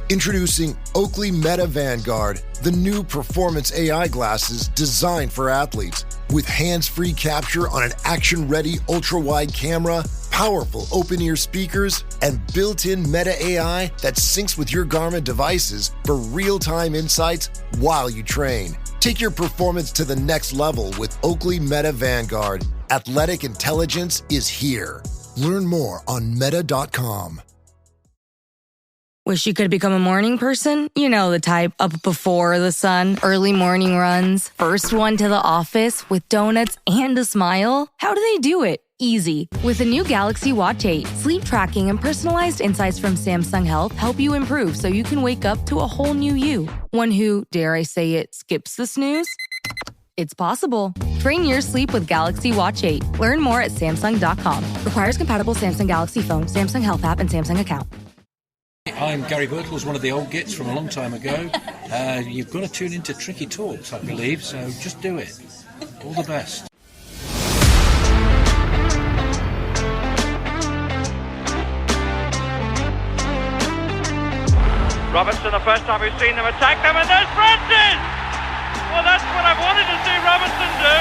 Introducing Oakley Meta Vanguard, the new performance AI glasses designed for athletes. With hands-free capture on an action-ready ultra-wide camera, powerful open-ear speakers, and built-in Meta AI that syncs with your Garmin devices for real-time insights while you train. Take your performance to the next level with Oakley Meta Vanguard. Athletic intelligence is here. Learn more on meta.com. Wish you could become a morning person? You know the type, up before the sun, early morning runs, first one to the office with donuts and a smile. How do they do it? Easy. With the new Galaxy Watch 8, sleep tracking and personalized insights from Samsung Health help you improve so you can wake up to a whole new you. One who, dare I say it, skips the snooze? It's possible. Train your sleep with Galaxy Watch 8. Learn more at Samsung.com. Requires compatible Samsung Galaxy phone, Samsung Health app, and Samsung account. I'm Gary Birtles, one of the old gits from a long time ago. You've got to tune into Tricky Talks, I believe, so just do it. All the best. Robertson, the first time we've seen them attack them, and there's Francis! Well, that's what I wanted to see Robertson do.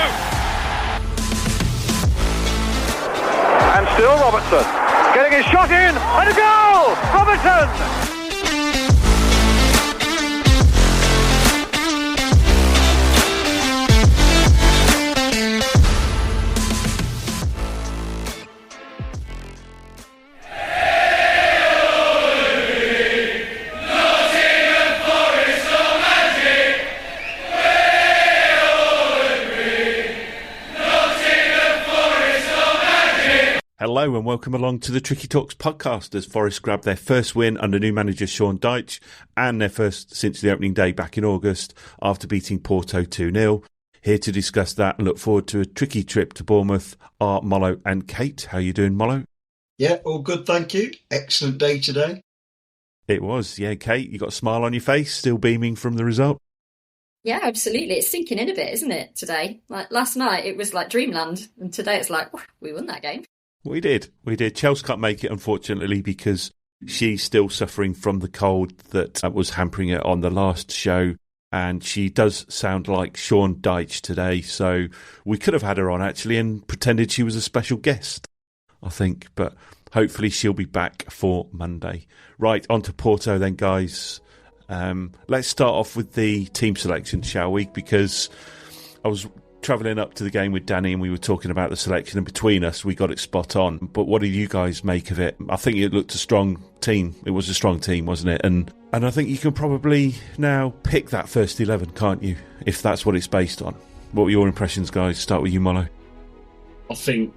And still Robertson. Getting his shot in, and a goal! Robertson! Hello and welcome along to the Tricky Talks podcast as Forest grab their first win under new manager Sean Dyche and their first since the opening day back in August after beating Porto 2-0. Here to discuss that and look forward to a tricky trip to Bournemouth are Mollo and Kate. How are you doing, Mollo? Yeah, all good, thank you. Excellent day today. It was, yeah. Kate, you got a smile on your face, still beaming from the result? Yeah, absolutely. It's sinking in a bit, isn't it, today? Like last night, it was like dreamland, and today it's like, we won that game. We did. Chelsea can't make it, unfortunately, because she's still suffering from the cold that was hampering her on the last show. And she does sound like Sean Dyche today. So we could have had her on, actually, and pretended she was a special guest, I think. But hopefully she'll be back for Monday. Right, on to Porto then, guys. Let's start off with the team selection, shall we? Because I was travelling up to the game with Danny and we were talking about the selection, and between us we got it spot on. But what did you guys make of it? I think it looked a strong team. It was a strong team, wasn't it? And I think you can probably now pick that first 11, can't you? If that's what it's based on. What were your impressions, guys? Start with you, Mollo. I think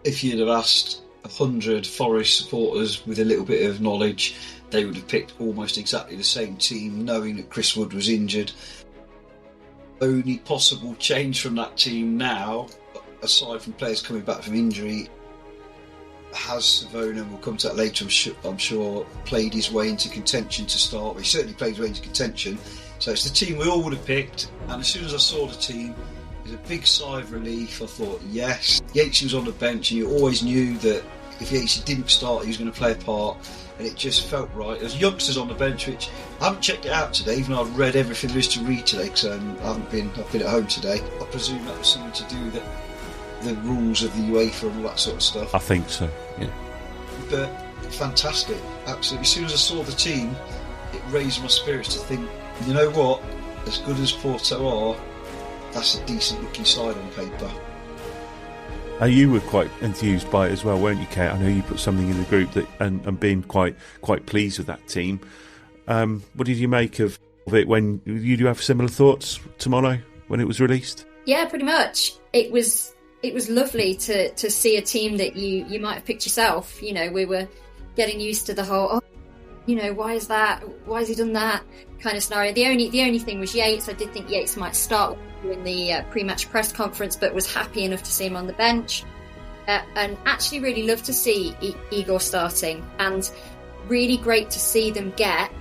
if you'd have asked 100 Forest supporters with a little bit of knowledge, they would have picked almost exactly the same team, knowing that Chris Wood was injured. Only possible change from that team now, aside from players coming back from injury, has Savona, and we'll come to that later, I'm sure, played his way into contention to start. Well, he certainly played his way into contention. So it's the team we all would have picked. And as soon as I saw the team, it was a big sigh of relief. I thought, yes. Yates was on the bench, and you always knew that if Yates didn't start, he was going to play a part. And it just felt right. There's youngsters on the bench, which I haven't checked it out today, even though I've read everything there is to read today, because I've been at home today. I presume that was something to do with the rules of the UEFA and all that sort of stuff. I think so, yeah. But fantastic, absolutely. As soon as I saw the team, it raised my spirits to think, you know what, as good as Porto are, that's a decent looking side on paper. You were quite enthused by it as well, weren't you, Kate? I know you put something in the group that and being quite pleased with that team. What did you make of it when you do have similar thoughts to Mollo when it was released? Yeah, pretty much. It was lovely to see a team that you might have picked yourself. You know, we were getting used to the whole, why is that? Why has he done that? Kind of scenario. The only thing was Yates. I did think Yates might start in the pre-match press conference, but was happy enough to see him on the bench. And actually really loved to see Igor starting, and really great to see them get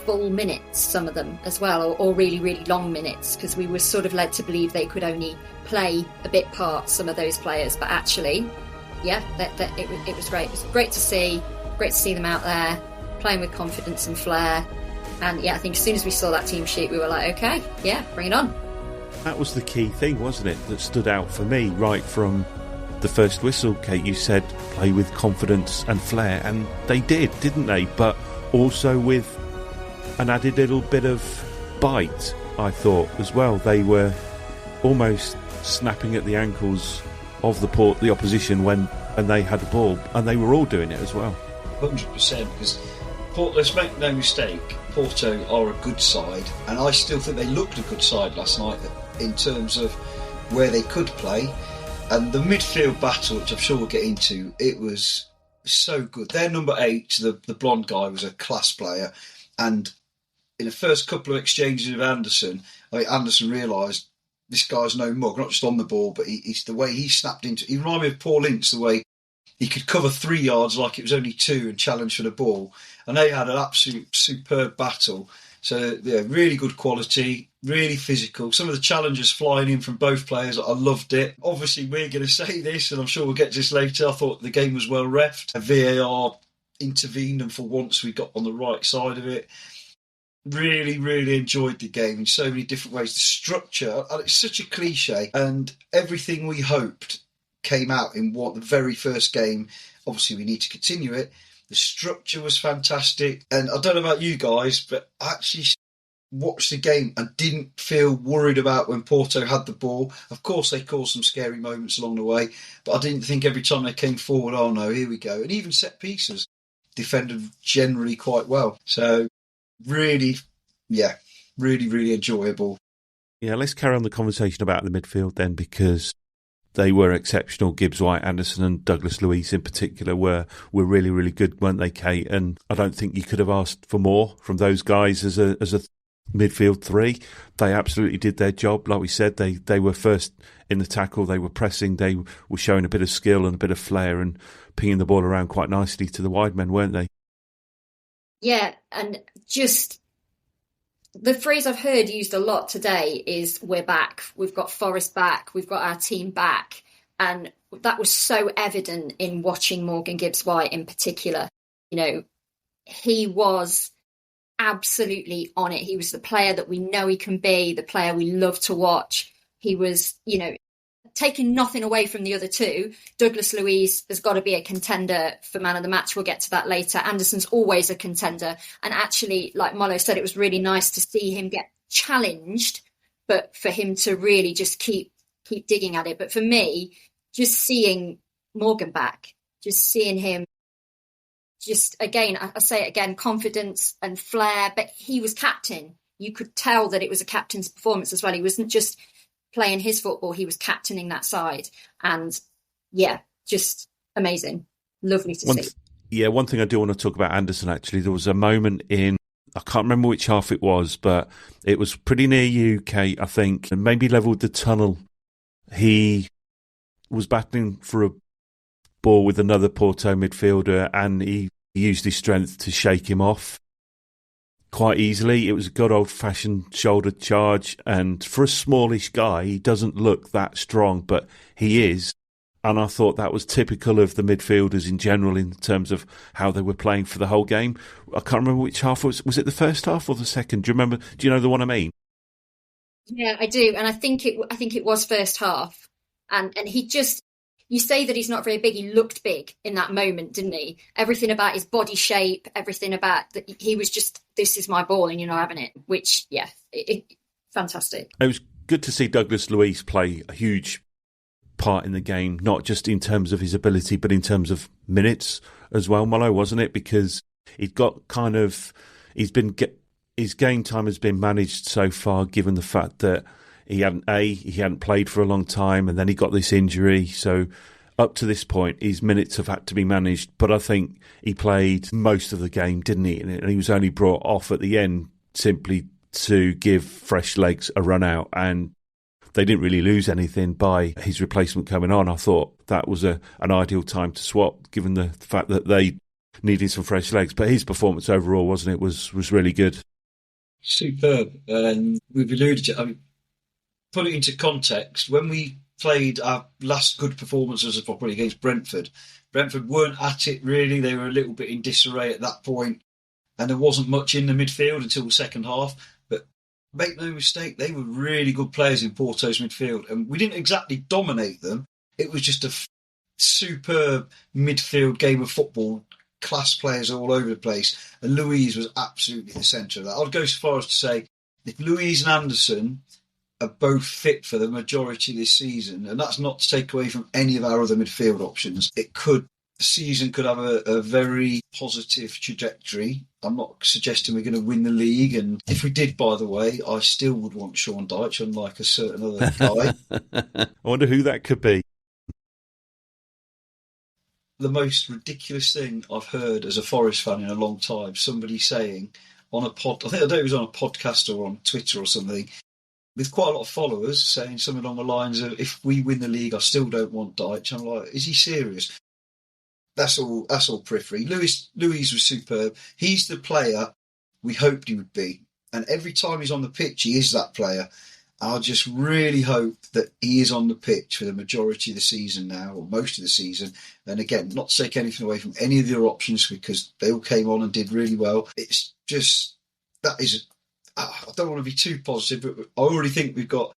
full minutes, some of them as well, or really, really long minutes, because we were sort of led to believe they could only play a bit part, some of those players. But actually, yeah, it was great. It was great to see them out there. playing with confidence and flair. And yeah, I think as soon as we saw that team sheet, we were like, okay, yeah, bring it on. That was the key thing, wasn't it, that stood out for me right from the first whistle. Kate, you said play with confidence and flair, and they did, didn't they? But also with an added little bit of bite, I thought, as well. They were almost snapping at the ankles of the opposition when they had the ball, and they were all doing it as well. 100%, because let's make no mistake, Porto are a good side, and I still think they looked a good side last night in terms of where they could play. And the midfield battle, which I'm sure we'll get into, it was so good. Their number 8, the blonde guy, was a class player, and in the first couple of exchanges with Anderson, Anderson realised this guy's no mug, not just on the ball, but he's the way he snapped into it. He reminded me of Paul Ince, the way he could cover 3 yards like it was only 2 and challenge for the ball. And they had an absolute superb battle. So, yeah, really good quality, really physical. Some of the challenges flying in from both players, I loved it. Obviously, we're going to say this, and I'm sure we'll get to this later. I thought the game was well reffed. VAR intervened, and for once we got on the right side of it. Really, really enjoyed the game in so many different ways. The structure, and it's such a cliche, and everything we hoped came out in the very first game. Obviously, we need to continue it. The structure was fantastic. And I don't know about you guys, but I actually watched the game and didn't feel worried about when Porto had the ball. Of course, they caused some scary moments along the way, but I didn't think every time they came forward, oh no, here we go. And even set pieces defended generally quite well. So really, yeah, really, really enjoyable. Yeah, let's carry on the conversation about the midfield then, because they were exceptional. Gibbs White, Anderson and Douglas Luiz in particular were really, really good, weren't they, Kate? And I don't think you could have asked for more from those guys as a midfield three. They absolutely did their job. Like we said, they were first in the tackle, they were pressing, they were showing a bit of skill and a bit of flair and pinging the ball around quite nicely to the wide men, weren't they? Yeah, and just the phrase I've heard used a lot today is we're back. We've got Forest back. We've got our team back. And that was so evident in watching Morgan Gibbs-White in particular. You know, he was absolutely on it. He was the player that we know he can be, the player we love to watch. He was, you know, taking nothing away from the other two. Douglas Luiz has got to be a contender for man of the match. We'll get to that later. Anderson's always a contender. And actually, like Mollo said, it was really nice to see him get challenged, but for him to really just keep digging at it. But for me, just seeing Morgan back, just seeing him, just again, I say it again, confidence and flair, but he was captain. You could tell that it was a captain's performance as well. He wasn't just playing his football, he was captaining that side. And yeah, just amazing. Lovely to see. One thing I do want to talk about Anderson, actually, there was a moment in, I can't remember which half it was, but it was pretty near you, Kate, I think, and maybe level with the tunnel. He was battling for a ball with another Porto midfielder and he used his strength to shake him off quite easily. It was a good old-fashioned shoulder charge, and for a smallish guy, he doesn't look that strong, but he is. And I thought that was typical of the midfielders in general in terms of how they were playing for the whole game. I can't remember which half was it the first half or the second? Do you know the one I mean? Yeah, I do, and I think it was first half, and he just. You say that he's not very big. He looked big in that moment, didn't he? Everything about his body shape, everything about that. He was just, this is my ball and you're not having it, which, yeah, fantastic. It was good to see Douglas Luiz play a huge part in the game, not just in terms of his ability, but in terms of minutes as well, Mollo, wasn't it? Because he'd got his game time has been managed so far, given the fact that he hadn't played for a long time, and then he got this injury. So up to this point, his minutes have had to be managed. But I think he played most of the game, didn't he? And he was only brought off at the end simply to give fresh legs a run out. And they didn't really lose anything by his replacement coming on. I thought that was an ideal time to swap, given the fact that they needed some fresh legs. But his performance overall, wasn't it, was really good. Superb. And we've alluded to put it into context, when we played our last good performances of probably against Brentford weren't at it really. They were a little bit in disarray at that point. and there wasn't much in the midfield until the second half. But make no mistake, they were really good players in Porto's midfield, and we didn't exactly dominate them. It was just a superb midfield game of football, class players all over the place, and Louise was absolutely the centre of that. I'd go so far as to say, if Louise and Anderson are both fit for the majority of this season, and that's not to take away from any of our other midfield options, the season could have a very positive trajectory. I'm not suggesting we're going to win the league, and if we did, by the way, I still would want Sean Dyche, unlike a certain other guy. I wonder who that could be. The most ridiculous thing I've heard as a Forest fan in a long time, somebody saying on a pod, I don't know if it was on a podcast or on Twitter or something, with quite a lot of followers, saying something along the lines of, if we win the league, I still don't want Dyche. I'm like, is he serious? That's all periphery. Louise was superb. He's the player we hoped he would be. And every time he's on the pitch, he is that player. I just really hope that he is on the pitch for the majority of the season now, or most of the season. And again, not to take anything away from any of the other options, because they all came on and did really well. It's just, I don't want to be too positive, but I already think we've got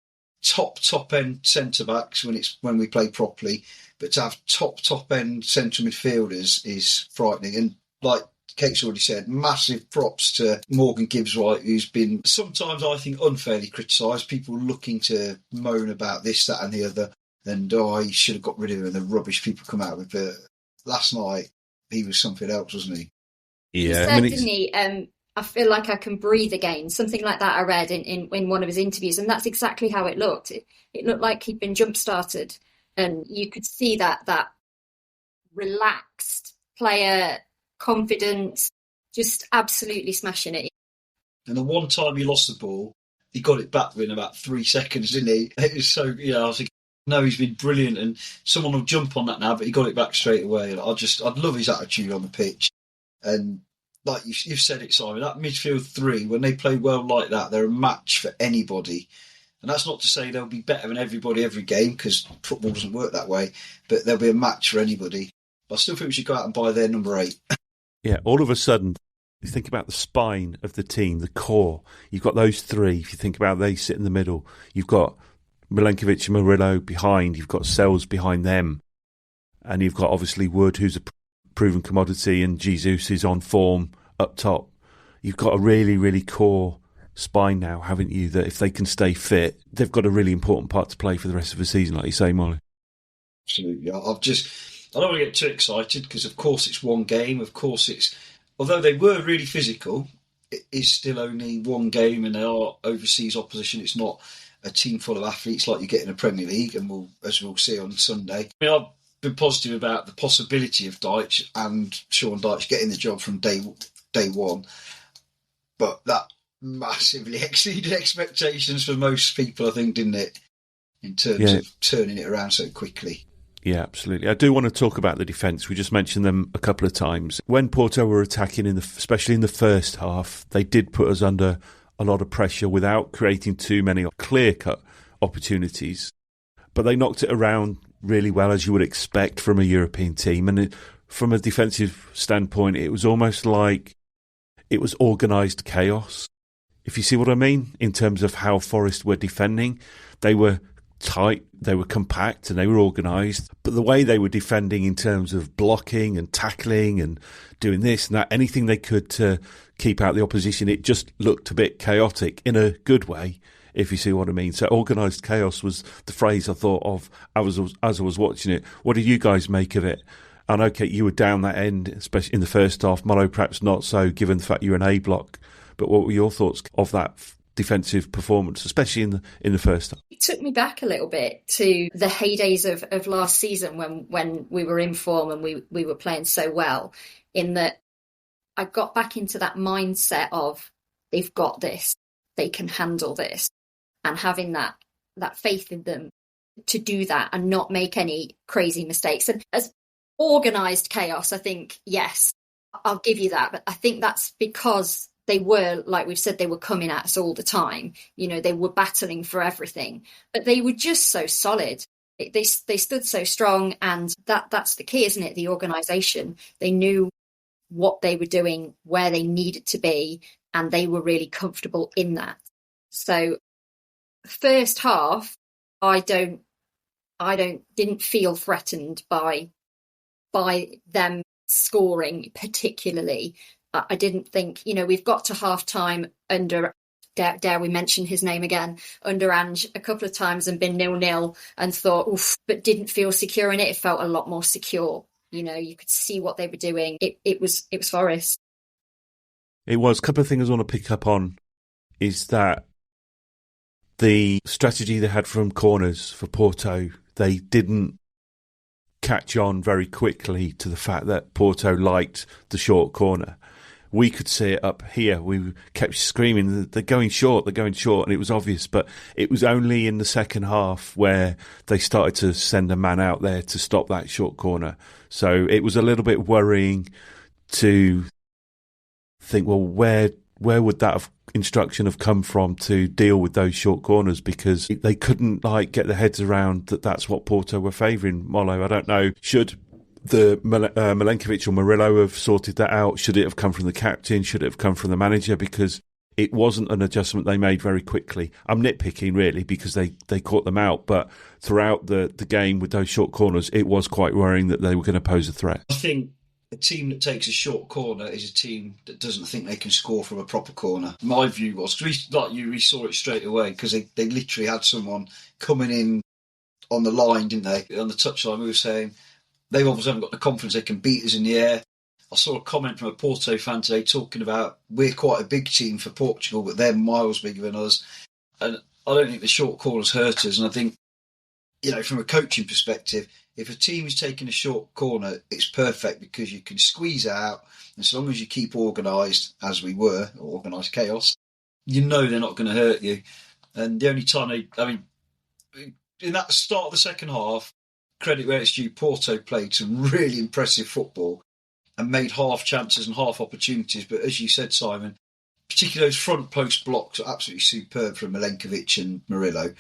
top end centre-backs when we play properly. But to have top end central midfielders is frightening. And like Kate's already said, massive props to Morgan Gibbs-White, who's been sometimes, I think, unfairly criticised. People looking to moan about this, that and the other. And, he should have got rid of him, and the rubbish people come out with. But last night, he was something else, wasn't he? Yeah. He said, didn't he, I feel like I can breathe again. Something like that I read in one of his interviews. And that's exactly how it looked. It looked like he'd been jump-started. And you could see that relaxed player, confidence, just absolutely smashing it. And the one time he lost the ball, he got it back within about 3 seconds, didn't he? It was so, I was thinking, no, he's been brilliant, and someone will jump on that now, but he got it back straight away. And I'd love his attitude on the pitch. And like you've said it, Simon, that midfield three, when they play well like that, they're a match for anybody. And that's not to say they'll be better than everybody every game, because football doesn't work that way, but they'll be a match for anybody. But I still think we should go out and buy their number 8. Yeah, all of a sudden, you think about the spine of the team, the core. You've got those three. If you think about they sit in the middle, you've got Milenkovic and Murillo behind. You've got Sells behind them. And you've got, obviously, Wood, who's a proven commodity, and Jesus is on form up top. You've got a really, really core spine now, haven't you, that if they can stay fit, they've got a really important part to play for the rest of the season, like you say, Molly. Absolutely. I don't want to get too excited, because of course it's one game. Of course although they were really physical, it is still only one game, and they are overseas opposition. It's not a team full of athletes like you get in the Premier League, and as we'll see on Sunday. I've been positive about the possibility of Dyche and Sean Dyche getting the job from day one, but that massively exceeded expectations for most people, I think, didn't it, in terms of turning it around so quickly. Yeah, absolutely. I do want to talk about the defence. We just mentioned them a couple of times. When Porto were attacking, especially in the first half, they did put us under a lot of pressure without creating too many clear-cut opportunities. But they knocked it around really well, as you would expect from a European team. And from a defensive standpoint, it was almost like it was organised chaos, if you see what I mean, in terms of how Forest were defending. They were tight, they were compact, and they were organised. But the way they were defending in terms of blocking and tackling and doing this and that, anything they could to keep out the opposition, it just looked a bit chaotic in a good way, if you see what I mean. So organised chaos was the phrase I thought of as I was watching it. What did you guys make of it? And okay, you were down that end, especially in the first half. Mollo perhaps not so, given the fact you're an A block. But what were your thoughts of that defensive performance, especially in the first half? It took me back a little bit to the heydays of last season when we were in form and we were playing so well, in that I got back into that mindset of they've got this, they can handle this, and having that faith in them to do that and not make any crazy mistakes. And as organised chaos, I think, yes, I'll give you that. But I think that's because they were, like we've said, they were coming at us all the time. They were battling for everything, but they were just so solid. They stood so strong, and that's the key, isn't it? The organisation. They knew what they were doing, where they needed to be, and they were really comfortable in that. So first half, I didn't feel threatened by them scoring particularly. I didn't think, we've got to half time under, dare we mention his name again, under Ange a couple of times and been 0-0 and thought, oof, but didn't feel secure in it. It felt a lot more secure. You could see what they were doing. It was Forest. It was. A couple of things I want to pick up on is that the strategy they had from corners for Porto, they didn't catch on very quickly to the fact that Porto liked the short corner. We could see it up here. We kept screaming, they're going short, and it was obvious. But it was only in the second half where they started to send a man out there to stop that short corner. So it was a little bit worrying to think, well, where would that instruction have come from to deal with those short corners? Because they couldn't get their heads around that that's what Porto were favouring. Mollo, I don't know, should the Milenkovic or Murillo have sorted that out? Should it have come from the captain? Should it have come from the manager? Because it wasn't an adjustment they made very quickly. I'm nitpicking really because they caught them out, but throughout the game with those short corners, it was quite worrying that they were going to pose a threat. I think a team that takes a short corner is a team that doesn't think they can score from a proper corner. My view was, we saw it straight away because they literally had someone coming in on the line, didn't they? On the touchline, we were saying, they obviously haven't got the confidence they can beat us in the air. I saw a comment from a Porto fan today talking about we're quite a big team for Portugal, but they're miles bigger than us. And I don't think the short corners hurt us. And I think, from a coaching perspective, if a team is taking a short corner, it's perfect because you can squeeze out. As long as you keep organised, as we were, or organised chaos, they're not going to hurt you. And the only time in that start of the second half, credit where it's due, Porto played some really impressive football and made half chances and half opportunities. But as you said, Simon, particularly those front post blocks are absolutely superb from Milenkovic and Murillo.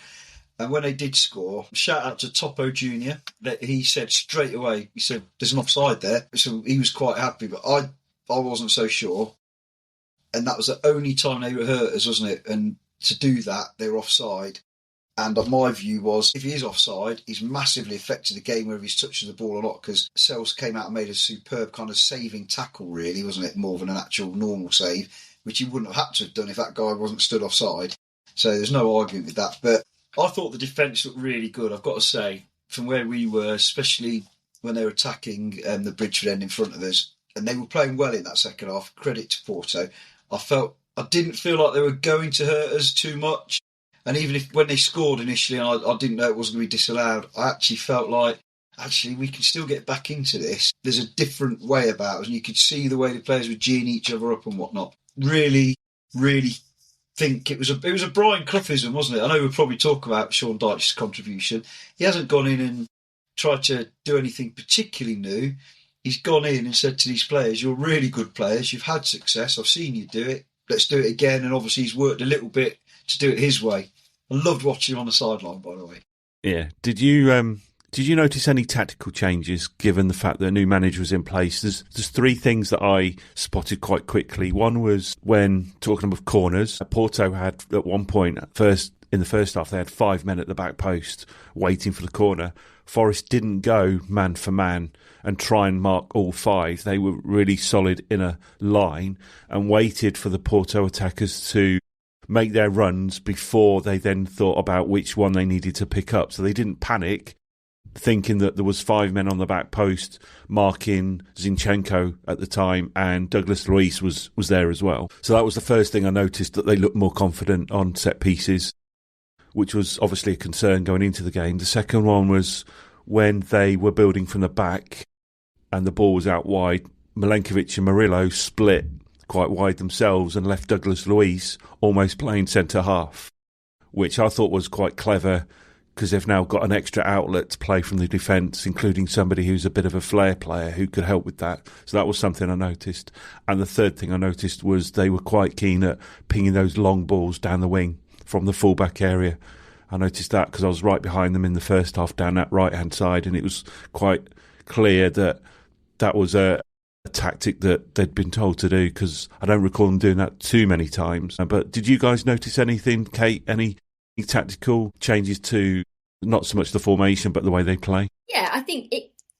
And when they did score, shout out to Topo Jr. that he said straight away, he said, there's an offside there. So he was quite happy, but I wasn't so sure. And that was the only time they were hurt us, wasn't it? And to do that, they were offside. And my view was, if he is offside, he's massively affected the game whether he's touching the ball or not, because Sells came out and made a superb kind of saving tackle, really, wasn't it? More than an actual normal save, which he wouldn't have had to have done if that guy wasn't stood offside. So there's no argument with that. But I thought the defence looked really good, I've got to say, from where we were, especially when they were attacking the Bridgeford end in front of us. And they were playing well in that second half. Credit to Porto. I didn't feel like they were going to hurt us too much. And even when they scored initially, I didn't know it wasn't going to be disallowed, I actually felt like, we can still get back into this. There's a different way about us, and you could see the way the players were geeing each other up and whatnot. Really, really think it was a Brian Cloughism, wasn't it? I know we'll probably talk about Sean Dyche's contribution. He hasn't gone in and tried to do anything particularly new. He's gone in and said to these players, you're really good players, you've had success, I've seen you do it, let's do it again. And obviously he's worked a little bit to do it his way. I loved watching him on the sideline, by the way. Yeah. Did you notice any tactical changes given the fact that a new manager was in place? There's three things that I spotted quite quickly. One was when talking of corners, Porto had at one point in the first half they had 5 men at the back post waiting for the corner. Forest didn't go man for man and try and mark all five. They were really solid in a line and waited for the Porto attackers to make their runs before they then thought about which one they needed to pick up. So they didn't panic, thinking that there was 5 men on the back post marking Zinchenko at the time, and Douglas Luiz was there as well. So that was the first thing I noticed, that they looked more confident on set pieces, which was obviously a concern going into the game. The second one was when they were building from the back and the ball was out wide, Milenkovic and Murillo split quite wide themselves and left Douglas Luiz almost playing centre half, which I thought was quite clever because they've now got an extra outlet to play from the defence, including somebody who's a bit of a flair player who could help with that. So that was something I noticed. And the third thing I noticed was they were quite keen at pinging those long balls down the wing from the full-back area. I noticed that because I was right behind them in the first half down that right-hand side, and it was quite clear that was a a tactic that they'd been told to do, because I don't recall them doing that too many times. But did you guys notice anything, Kate, any tactical changes to not so much the formation but the way they play? Yeah, I think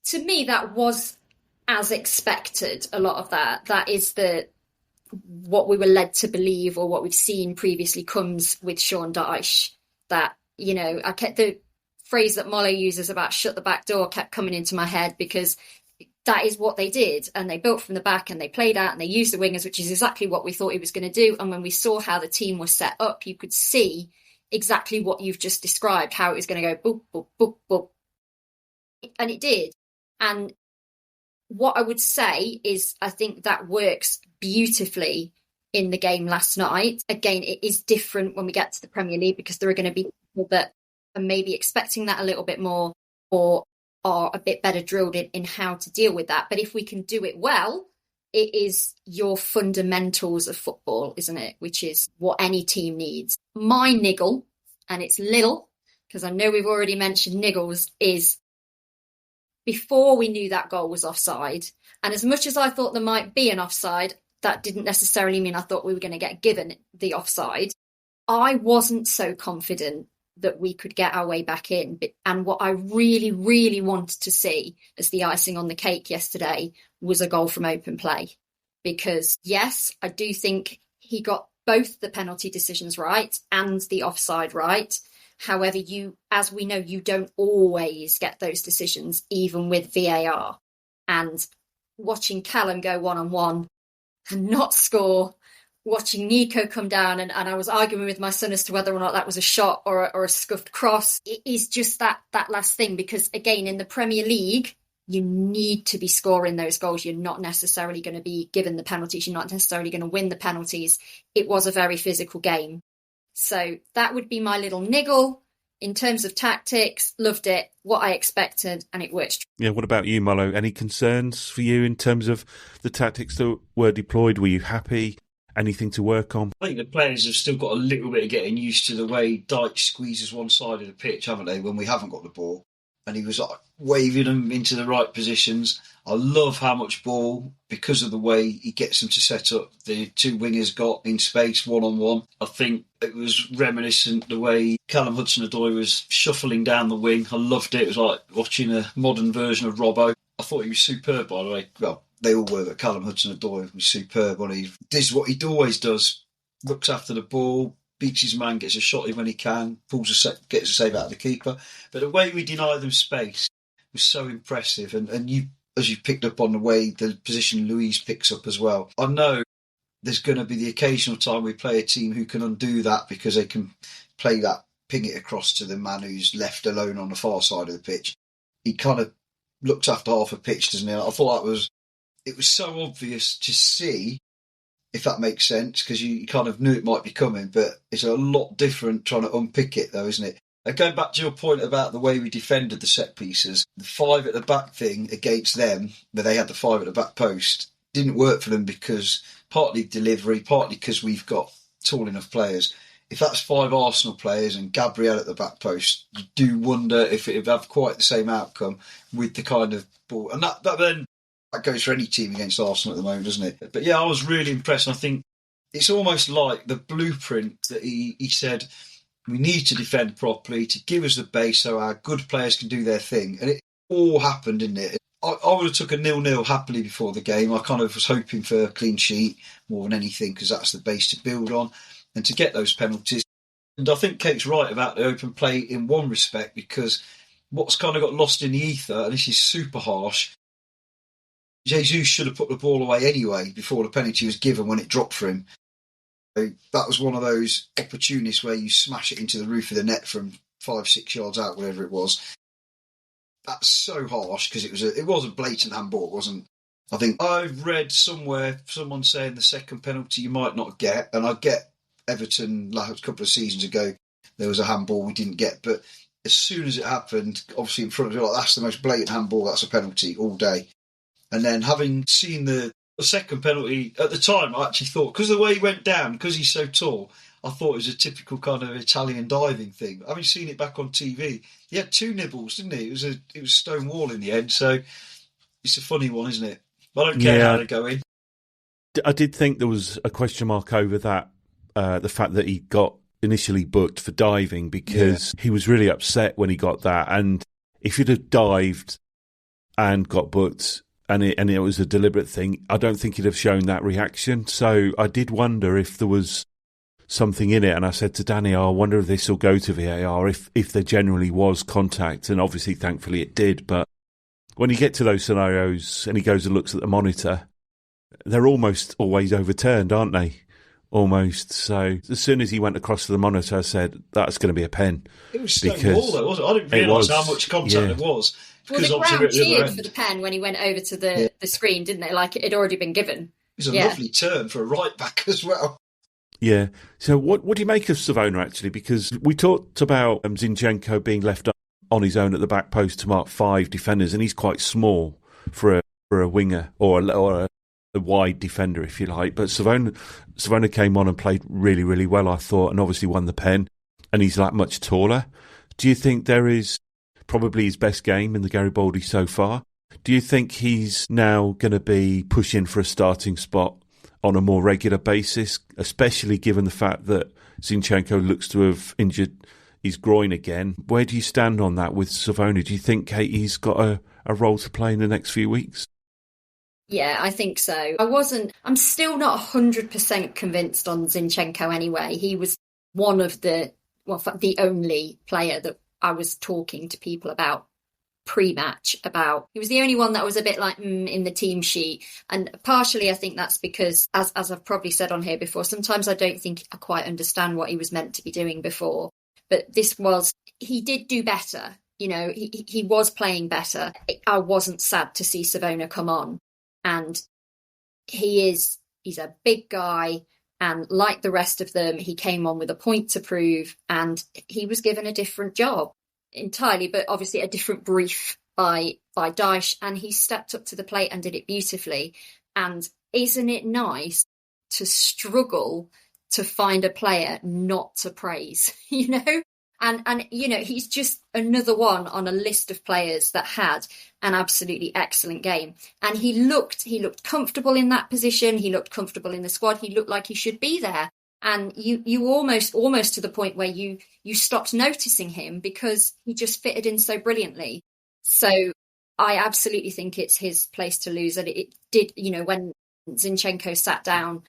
to me that was as expected. A lot of that is what we were led to believe, or what we've seen previously comes with Sean Dyche. That, I kept the phrase that Mollo uses about shut the back door kept coming into my head, because that is what they did, and they built from the back and they played out and they used the wingers, which is exactly what we thought he was going to do. And when we saw how the team was set up, you could see exactly what you've just described, how it was going to go boop, boop, boop, boop. And it did. And what I would say is I think that works beautifully in the game last night. Again, it is different when we get to the Premier League, because there are going to be people that are maybe expecting that a little bit more, or are a bit better drilled in how to deal with that. But if we can do it well, it is your fundamentals of football, isn't it? Which is what any team needs. My niggle, and it's little, because I know we've already mentioned niggles, is before we knew that goal was offside, and as much as I thought there might be an offside, that didn't necessarily mean I thought we were going to get given the offside. I wasn't so confident that we could get our way back in. And what I really, really wanted to see as the icing on the cake yesterday was a goal from open play. Because yes, I do think he got both the penalty decisions right and the offside right. However, as we know, you don't always get those decisions, even with VAR. And watching Callum go one-on-one and not score, watching Nico come down, and I was arguing with my son as to whether or not that was a shot or a scuffed cross. It is just that last thing, because again, in the Premier League, you need to be scoring those goals. You're not necessarily going to be given the penalties. You're not necessarily going to win the penalties. It was a very physical game. So that would be my little niggle. In terms of tactics, loved it, what I expected, and it worked. Yeah, what about you, Mollo? Any concerns for you in terms of the tactics that were deployed? Were you happy? Anything to work on? I think the players have still got a little bit of getting used to the way Dyche squeezes one side of the pitch, haven't they, when we haven't got the ball. And he was like waving them into the right positions. I love how much ball, because of the way he gets them to set up, the two wingers got in space one-on-one. I think it was reminiscent the way Callum Hudson-Odoi was shuffling down the wing. I loved it. It was like watching a modern version of Robbo. I thought he was superb, by the way. Well, they all were, but Callum Hudson-Odoi was superb. This is what he always does. Looks after the ball, beats his man, gets a shot in when he can, gets a save out of the keeper. But the way we deny them space was so impressive. And you, as you picked up on the way the position Louise picks up as well, I know there's going to be the occasional time we play a team who can undo that, because they can play that, ping it across to the man who's left alone on the far side of the pitch. He kind of looks after half a pitch, doesn't he? I thought it was so obvious to see, if that makes sense, because you kind of knew it might be coming, but it's a lot different trying to unpick it, though, isn't it? Going back to your point about the way we defended the set pieces, the five at the back thing against them, where they had the five at the back post, didn't work for them, because partly delivery, partly because we've got tall enough players. If that's five Arsenal players and Gabriel at the back post, you do wonder if it would have quite the same outcome with the kind of ball. And that goes for any team against Arsenal at the moment, doesn't it? But yeah, I was really impressed. I think it's almost like the blueprint that he said, we need to defend properly to give us the base so our good players can do their thing. And it all happened, didn't it? I would have took a 0-0 happily before the game. I kind of was hoping for a clean sheet more than anything, because that's the base to build on and to get those penalties. And I think Kate's right about the open play in one respect, because what's kind of got lost in the ether, and this is super harsh, Jesus should have put the ball away anyway before the penalty was given when it dropped for him. So that was one of those opportunities where you smash it into the roof of the net from 5-6 yards out, whatever it was. That's so harsh, because it was a blatant handball, it wasn't. I think I've read somewhere someone saying the second penalty you might not get, and I get Everton a couple of seasons ago there was a handball we didn't get, but as soon as it happened, obviously in front of you, like, that's the most blatant handball, that's a penalty all day. And then having seen the second penalty, at the time I actually thought, because of the way he went down, because he's so tall, I thought it was a typical kind of Italian diving thing. Having seen it back on TV, he had two nibbles, didn't he? It was stone wall in the end, so it's a funny one, isn't it? I don't care how they go in. I did think there was a question mark over that, the fact that he got initially booked for diving, because he was really upset when he got that. And if he'd have dived and got booked and it was a deliberate thing, I don't think he'd have shown that reaction. So I did wonder if there was something in it. And I said to Danny, I wonder if this will go to VAR, if there generally was contact. And obviously, thankfully, it did. But when you get to those scenarios and he goes and looks at the monitor, they're almost always overturned, aren't they? Almost. So as soon as he went across to the monitor, I said, that's going to be a pen. It was stone wall, though, wasn't it? I didn't realise how much contact it was. Well, the crowd cheered for the pen when he went over to the screen, didn't they? Like it had already been given. It was a lovely turn for a right back as well. Yeah. So what do you make of Savona, actually? Because we talked about Zinchenko being left on his own at the back post to mark 5 defenders, and he's quite small for a winger or a wide defender, if you like. But Savona came on and played really, really well, I thought, and obviously won the pen, and he's that much taller. Do you think there is probably his best game in the Garibaldi so far? Do you think he's now going to be pushing for a starting spot on a more regular basis, especially given the fact that Zinchenko looks to have injured his groin again? Where do you stand on that with Savona? Do you think he's got a role to play in the next few weeks? Yeah, I think so. I'm still not 100% convinced on Zinchenko anyway. He was one of the only player that I was talking to people about pre-match about. He was the only one that was a bit like in the team sheet. And partially I think that's because, as I've probably said on here before, sometimes I don't think I quite understand what he was meant to be doing before. But he did do better. You know, he was playing better. I wasn't sad to see Savona come on. And he's a big guy. And like the rest of them, he came on with a point to prove, and he was given a different job entirely, but obviously a different brief by Dyche, and he stepped up to the plate and did it beautifully. And isn't it nice to struggle to find a player not to praise, you know? And you know, he's just another one on a list of players that had an absolutely excellent game. And he looked comfortable in that position. He looked comfortable in the squad. He looked like he should be there. And you almost to the point where you stopped noticing him because he just fitted in so brilliantly. So I absolutely think it's his place to lose. And it did, you know, when Zinchenko sat down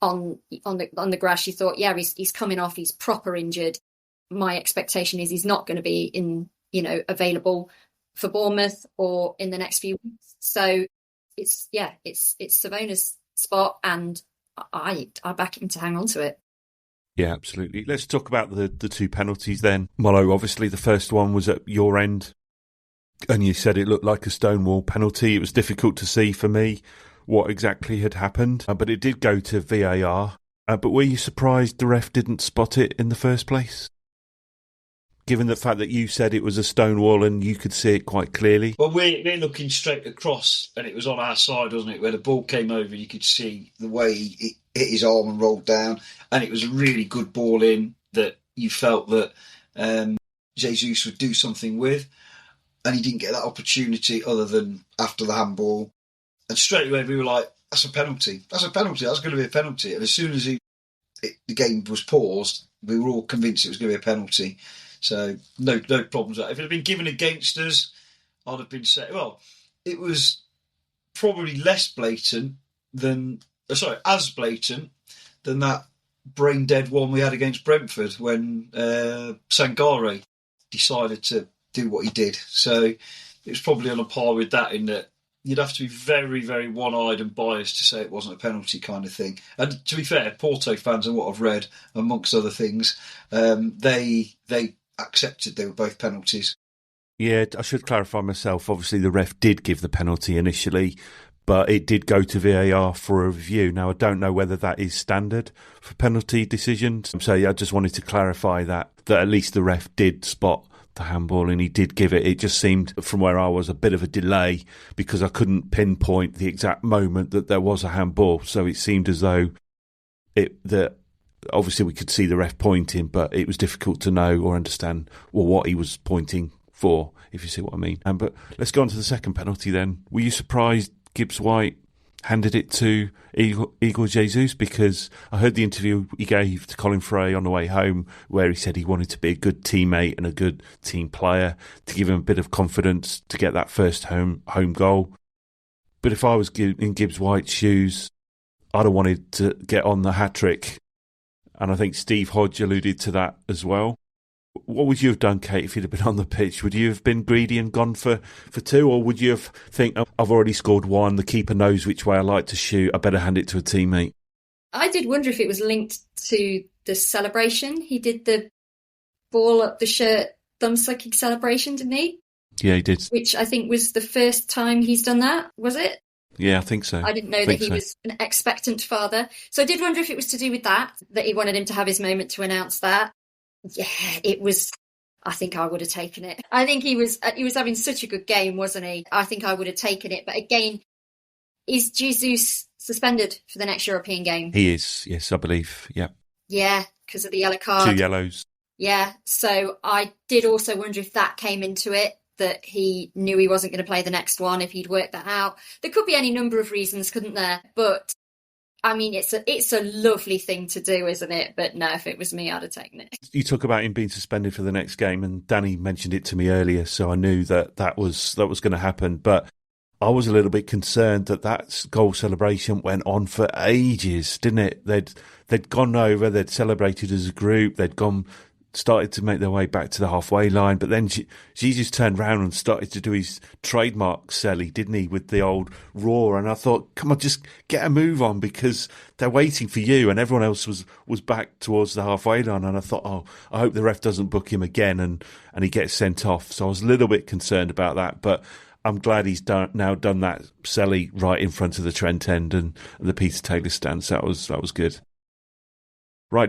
on the grass, you thought, yeah, he's coming off. He's proper injured. My expectation is he's not going to be available for Bournemouth or in the next few weeks. So it's Savona's spot, and I back him to hang on to it. Yeah, absolutely. Let's talk about the 2 penalties then. Mollo, obviously the first one was at your end, and you said it looked like a stonewall penalty. It was difficult to see for me what exactly had happened, but it did go to VAR. But were you surprised the ref didn't spot it in the first place, given the fact that you said it was a stone wall and you could see it quite clearly? Well, we're looking straight across, and it was on our side, wasn't it? Where the ball came over, you could see the way it hit his arm and rolled down, and it was a really good ball in that you felt that Jesus would do something with, and he didn't get that opportunity other than after the handball. And straight away we were like, that's a penalty. That's a penalty. That's going to be a penalty. And as soon as the game was paused, we were all convinced it was going to be a penalty. So no problems with that. If it had been given against us, I'd have been saying, well, it was probably as blatant than that brain dead one we had against Brentford when Sangare decided to do what he did. So it was probably on a par with that, in that you'd have to be very, very one-eyed and biased to say it wasn't a penalty kind of thing. And to be fair, Porto fans and what I've read, amongst other things, they accepted they were both penalties. Yeah, I should clarify myself. Obviously, the ref did give the penalty initially, but it did go to VAR for a review. Now, I don't know whether that is standard for penalty decisions. So, yeah, I just wanted to clarify that at least the ref did spot the handball and he did give it. It just seemed, from where I was, a bit of a delay because I couldn't pinpoint the exact moment that there was a handball. So it seemed as though obviously we could see the ref pointing, but it was difficult to know or understand what he was pointing for, if you see what I mean. But let's go on to the second penalty then. Were you surprised Gibbs White handed it to Igor Jesus? Because I heard the interview he gave to Colin Fray on the way home where he said he wanted to be a good teammate and a good team player to give him a bit of confidence to get that first home goal. But if I was in Gibbs White's shoes, I'd have wanted to get on the hat-trick. And I think Steve Hodge alluded to that as well. What would you have done, Kate, if you'd have been on the pitch? Would you have been greedy and gone for two? Or would you have think, oh, I've already scored one, the keeper knows which way I like to shoot, I better hand it to a teammate? I did wonder if it was linked to the celebration. He did the ball up the shirt thumb-sucking celebration, didn't he? Yeah, he did. Which I think was the first time he's done that, was it? Yeah, I think so. I didn't know that he was an expectant father. So I did wonder if it was to do with that he wanted him to have his moment to announce that. Yeah, it was. I think I would have taken it. I think he was having such a good game, wasn't he? I think I would have taken it. But again, is Jesus suspended for the next European game? He is, yes, I believe. Yeah. Yeah, because of the yellow card. 2 yellows. Yeah, so I did also wonder if that came into it, that he knew he wasn't going to play the next one, if he'd worked that out. There could be any number of reasons, couldn't there? But I mean, it's a lovely thing to do, isn't it? But no, if it was me, I'd have taken it. You talk about him being suspended for the next game, and Danny mentioned it to me earlier, so I knew that was going to happen. But I was a little bit concerned that goal celebration went on for ages, didn't it? They'd gone over, they'd celebrated as a group, started to make their way back to the halfway line, but then Jesus turned round and started to do his trademark celly, didn't he, with the old roar? And I thought, come on, just get a move on, because they're waiting for you, and everyone else was back towards the halfway line. And I thought, oh, I hope the ref doesn't book him again and he gets sent off. So I was a little bit concerned about that, but I'm glad he's now done that celly right in front of the Trent end and the Peter Taylor stand. So that was good. Right,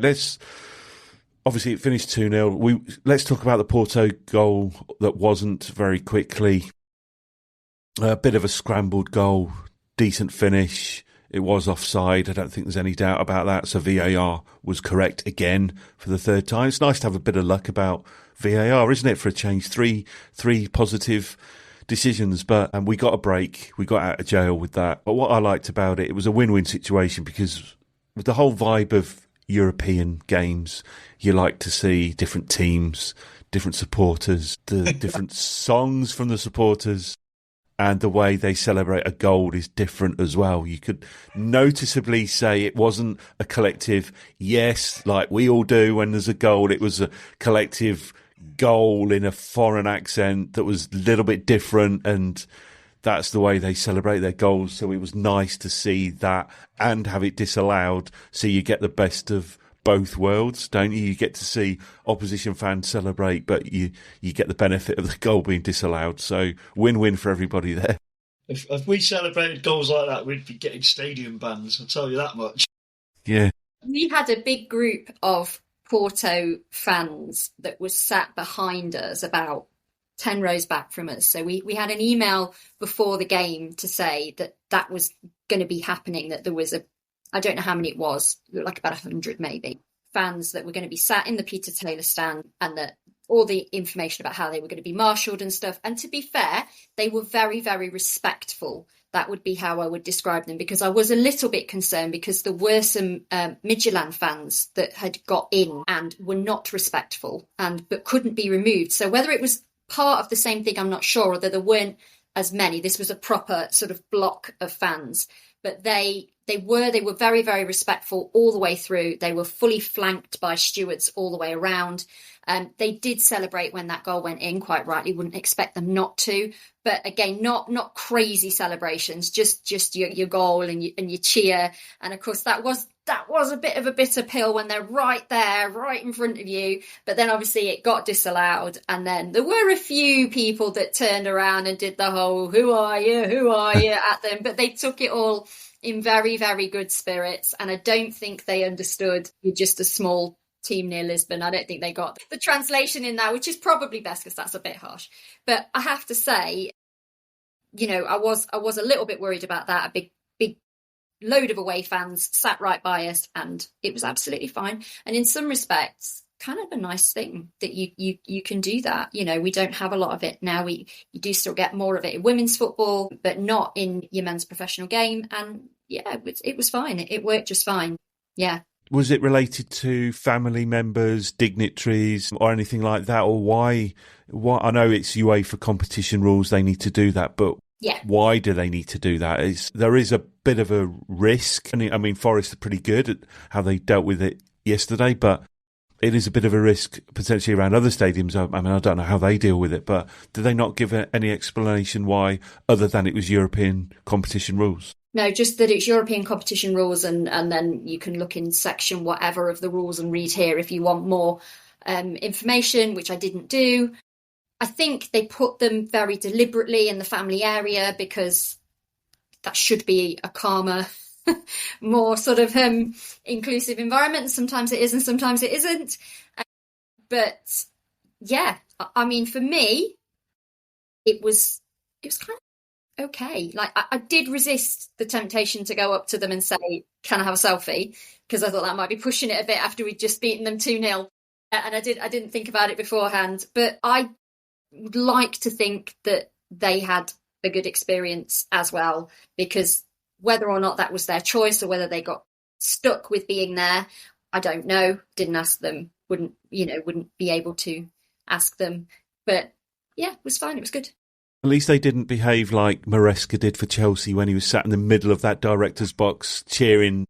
obviously, it finished 2-0. Let's talk about the Porto goal that wasn't very quickly. A bit of a scrambled goal, decent finish. It was offside. I don't think there's any doubt about that. So VAR was correct again for the third time. It's nice to have a bit of luck about VAR, isn't it, for a change? Three positive decisions, but we got a break. We got out of jail with that. But what I liked about it was a win-win situation, because with the whole vibe of European games, you like to see different teams, different supporters, the different songs from the supporters, and the way they celebrate a goal is different as well. You could noticeably say it wasn't a collective yes, like we all do when there's a goal. It was a collective goal in a foreign accent that was a little bit different, and that's the way they celebrate their goals. So it was nice to see that and have it disallowed, so you get the best of both worlds, don't you? You get to see opposition fans celebrate, but you get the benefit of the goal being disallowed. So win-win for everybody there. If we celebrated goals like that, we'd be getting stadium bans, I'll tell you that much. Yeah. We had a big group of Porto fans that was sat behind us, about 10 rows back from us. So we had an email before the game to say that was going to be happening, that there was I don't know how many it was, like about 100 maybe, fans that were going to be sat in the Peter Taylor stand, and that all the information about how they were going to be marshalled and stuff. And to be fair, they were very, very respectful. That would be how I would describe them, because I was a little bit concerned because there were some Midtjylland fans that had got in and were not respectful but couldn't be removed. So whether it was part of the same thing, I'm not sure, although there weren't as many. This was a proper sort of block of fans, but they were very, very respectful all the way through. They were fully flanked by stewards all the way around. They did celebrate when that goal went in, quite rightly. Wouldn't expect them not to, but again, not crazy celebrations, just your goal and your cheer. And of course, that was a bit of a bitter pill when they're right there, right in front of you. But then obviously it got disallowed, and then there were a few people that turned around and did the whole "Who are you? Who are you?" at them. But they took it all in very, very good spirits, and I don't think they understood you're just a small team near Lisbon. I don't think they got the translation in that, which is probably best because that's a bit harsh. But I have to say, I was a little bit worried about that. A big load of away fans sat right by us, and it was absolutely fine. And in some respects, kind of a nice thing that you can do that. You know, we don't have a lot of it now. You do still get more of it in women's football, but not in your men's professional game. And yeah, it was fine. It worked just fine. Yeah. Was it related to family members, dignitaries, or anything like that? Or why? I know it's UEFA competition rules, they need to do that, but yeah, why do they need to do that? There is a bit of a risk. I mean, Forest are pretty good at how they dealt with it yesterday, but it is a bit of a risk potentially around other stadiums. I mean, I don't know how they deal with it, but do they not give any explanation why, other than it was European competition rules? No, just that it's European competition rules, and then you can look in section whatever of the rules and read here if you want more information, which I didn't do. I think they put them very deliberately in the family area because that should be a calmer, more sort of inclusive environment. Sometimes it is and sometimes it isn't. But yeah, I mean, for me, it was kind of okay. Like I did resist the temptation to go up to them and say, "Can I have a selfie?" Because I thought that might be pushing it a bit after we'd just beaten them 2-0. And I didn't think about it beforehand. But I would like to think that they had a good experience as well, because whether or not that was their choice or whether they got stuck with being there, I don't know. Didn't ask them. Wouldn't be able to ask them. But yeah, it was fine. It was good. At least they didn't behave like Maresca did for Chelsea when he was sat in the middle of that director's box cheering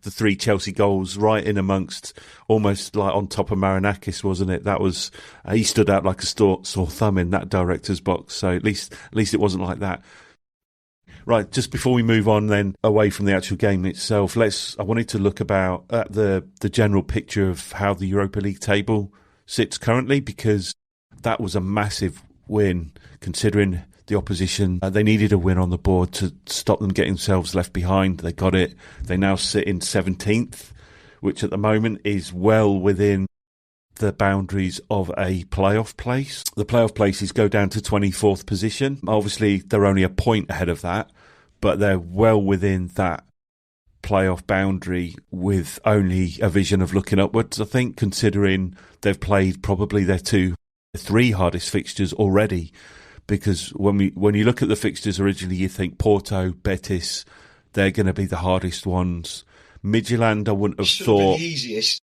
the 3 Chelsea goals right in amongst, almost like on top of Marinakis, wasn't it? That was, he stood out like a sore thumb in that director's box. So at least it wasn't like that. Right, just before we move on then away from the actual game itself, I wanted to look at the general picture of how the Europa League table sits currently, because that was a massive win considering the opposition. They needed a win on the board to stop them getting themselves left behind. They got it. They now sit in 17th, which at the moment is well within the boundaries of a playoff place. The playoff places go down to 24th position. Obviously, they're only a point ahead of that, but they're well within that playoff boundary with only a vision of looking upwards, I think, considering they've played probably their 3 hardest fixtures already. Because when you look at the fixtures originally, you think Porto, Betis, they're going to be the hardest ones. Midtjylland, I wouldn't have thought. The easiest.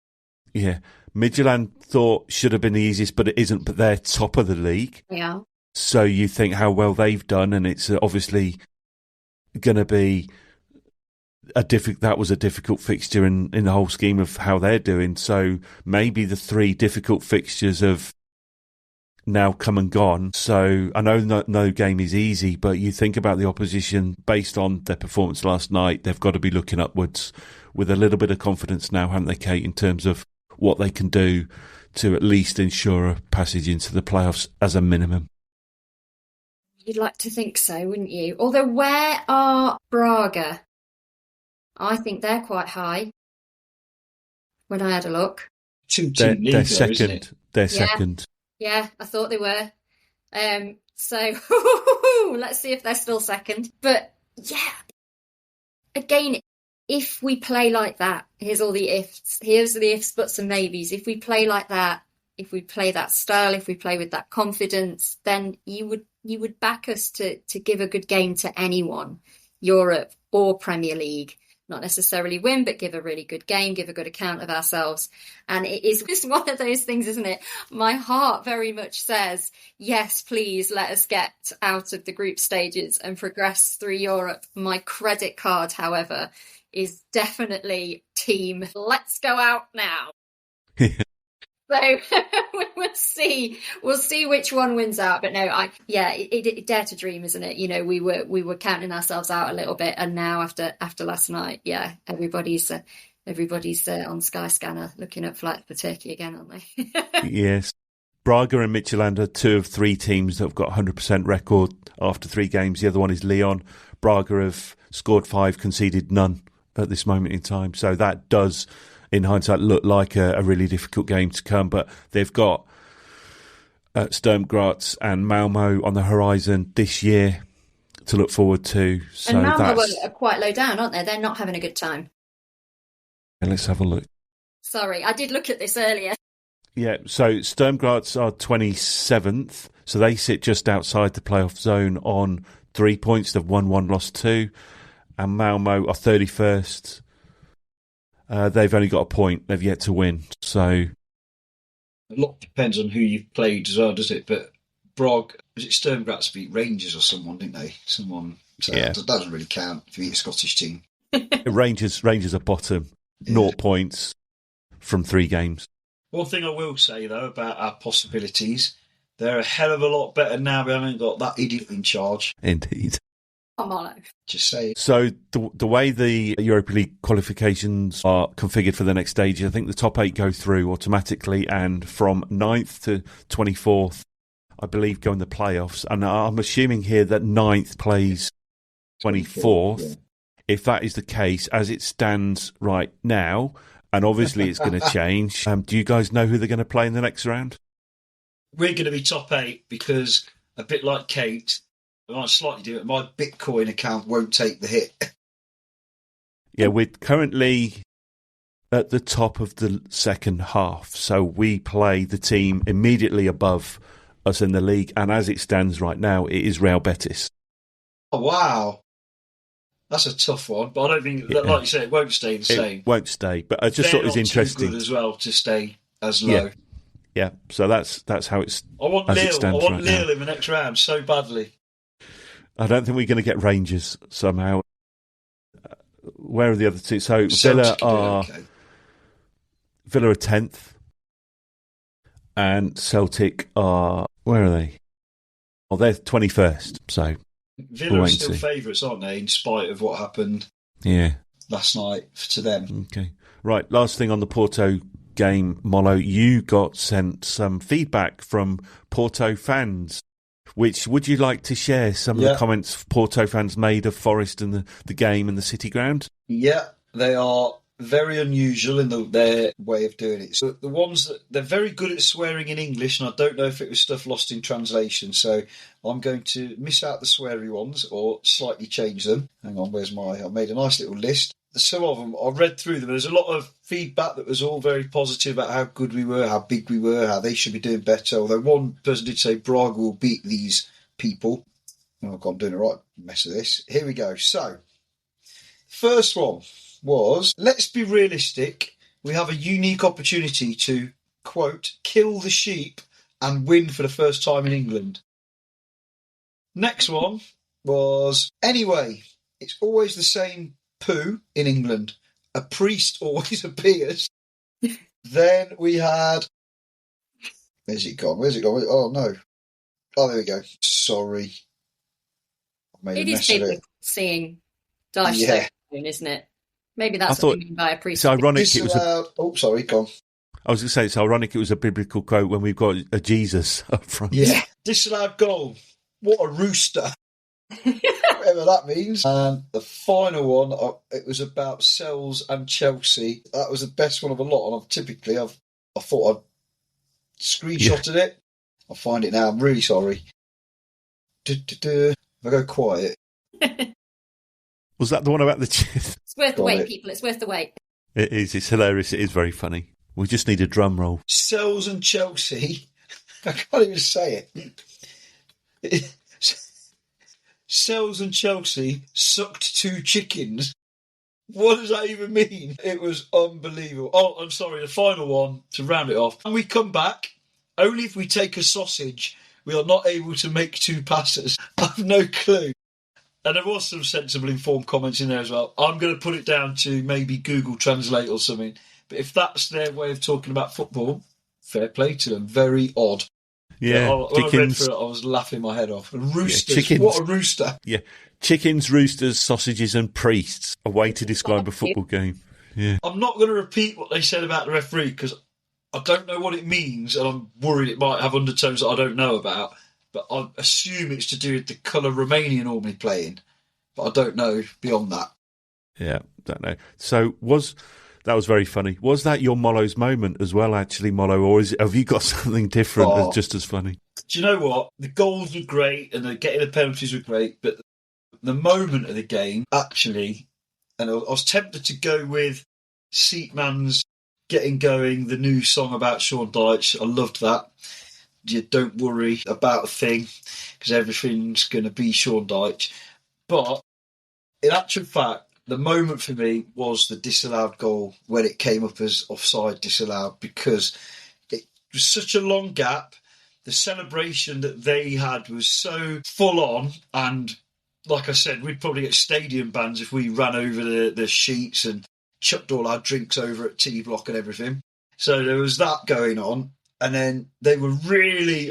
Yeah. Midtjylland thought should have been the easiest, but it isn't. But they're top of the league. Yeah. So you think how well they've done, and it's obviously going to be that was a difficult fixture in the whole scheme of how they're doing. So maybe the 3 difficult fixtures have now come and gone. So I know no game is easy, but you think about the opposition based on their performance last night, they've got to be looking upwards with a little bit of confidence now, haven't they, Kate, in terms of what they can do to at least ensure a passage into the playoffs as a minimum. You'd like to think so, wouldn't you? Although, where are Braga? I think they're quite high when I had a look. They're second. They're second. Yeah, I thought they were. So let's see if they're still second. But yeah, again, if we play like that, here's all the ifs. Here's the ifs, buts and maybes. If we play like that, if we play that style, if we play with that confidence, then you would back us to give a good game to anyone, Europe or Premier League. Not necessarily win, but give a really good game, give a good account of ourselves. And it is just one of those things, isn't it? My heart very much says, yes, please let us get out of the group stages and progress through Europe. My credit card, however, is definitely team, let's go out now. So we'll see which one wins out. But no, it dare to dream, isn't it? You know, we were counting ourselves out a little bit, and now after last night, yeah, everybody's on Skyscanner looking at flights for Turkey again, aren't they? Yes. Braga and Midtjylland are 2 of 3 teams that have got 100% record after 3 games. The other one is Lyon. Braga have scored 5, conceded none at this moment in time. So that does, in hindsight, look like a really difficult game to come. But they've got Sturm Graz and Malmo on the horizon this year to look forward to. So and Malmo are quite low down, aren't they? They're not having a good time. Let's have a look. Sorry, I did look at this earlier. Yeah, so Sturm Graz are 27th, so they sit just outside the playoff zone on 3 points. They've won 1, lost 2. And Malmo are 31st. They've only got a point. They've yet to win. So a lot depends on who you've played as well, does it? But Brog, was it Sturm Graz beat Rangers or someone, didn't they? Someone. So yeah. That doesn't really count if you beat a Scottish team. Rangers are bottom. Yeah. 0 points from 3 games. One thing I will say, though, about our possibilities, they're a hell of a lot better now we haven't got that idiot in charge. Indeed. Come on. Just say it. So the way the Europa League qualifications are configured for the next stage, I think the top 8 go through automatically, and from 9th to 24th, I believe, go in the playoffs. And I'm assuming here that 9th plays 24th. Yeah. If that is the case, as it stands right now, and obviously it's going to change, do you guys know who they're going to play in the next round? We're going to be top 8 because, a bit like Kate, I might slightly do it, my Bitcoin account won't take the hit. Yeah, we're currently at the top of the second half, so we play the team immediately above us in the league, and as it stands right now, it is Real Betis. Oh, wow. That's a tough one, but I don't think, like you said, it won't stay the same. It won't stay, but I just thought it was interesting. Too good as well to stay as low. Yeah. So that's how it's. I want Lille in the next round so badly. I don't think we're going to get Rangers somehow. Where are the other two? So Villa are 10th, and Celtic are, where are they? Oh, they're 21st. So Villa are still favourites, aren't they? In spite of what happened. Last night to them. Okay, right. Last thing on the Porto game, Mollo, you got sent some feedback from Porto fans. Which would you like to share some of the comments Porto fans made of Forest and the game and the City Ground? Yeah, they are very unusual in their way of doing it. So the ones that they're very good at swearing in English, and I don't know if it was stuff lost in translation. So I'm going to miss out the sweary ones or slightly change them. Hang on, I made a nice little list. Some of them, I read through them. There's a lot of feedback that was all very positive about how good we were, how big we were, how they should be doing better. Although one person did say Braga will beat these people. Oh, God, I'm doing a right mess of this. Here we go. So, first one was, let's be realistic. We have a unique opportunity to, quote, kill the sheep and win for the first time in England. Next one was, anyway, it's always the same poo in England. A priest always appears. Then we had... Where's it gone? Oh, no. Oh, there we go. Sorry. I made a mess of it. Seeing Dyche Stone, isn't it? Maybe that's what you mean by a priest. It's ironic. Oh, sorry, go on. I was going to say, it's ironic it was a biblical quote when we've got a Jesus up front. Yeah. Disallowed goal. What a rooster. Whatever that means. And the final one, it was about Sells and Chelsea. That was the best one of a lot. And I thought I'd screenshotted it. I'll find it now. I'm really sorry. If I go quiet. Was that the one about the... It's worth the wait, people. It's worth the wait. It is. It's hilarious. It is very funny. We just need a drum roll. Sells and Chelsea. I can't even say it. Sells and Chelsea sucked 2 chickens. What does that even mean? It was unbelievable. Oh, I'm sorry, the final one, to round it off. And we come back, only if we take a sausage, we are not able to make 2 passes. I've no clue. And there was some sensible, informed comments in there as well. I'm going to put it down to maybe Google Translate or something. But if that's their way of talking about football, fair play to them. Very odd. Yeah, when I read through it, I was laughing my head off. And roosters, what a rooster. Yeah, chickens, roosters, sausages and priests. A way to describe a football game. Yeah. I'm not going to repeat what they said about the referee because I don't know what it means and I'm worried it might have undertones that I don't know about. But I assume it's to do with the colour Romania normally playing. But I don't know beyond that. Yeah, don't know. So that was very funny. Was that your Mollo's moment as well, actually, Mollo? Or have you got something different that's just as funny? Do you know what? The goals were great and getting the penalties were great, but the moment of the game, actually, and I was tempted to go with Seatman's getting going, the new song about Sean Dyche, I loved that. You don't worry about a thing because everything's going to be Sean Dyche. But in actual fact, the moment for me was the disallowed goal when it came up as offside disallowed, because it was such a long gap. The celebration that they had was so full on, and like I said, we'd probably get stadium bans if we ran over the sheets and chucked all our drinks over at T Block and everything. So there was that going on. And then they were really,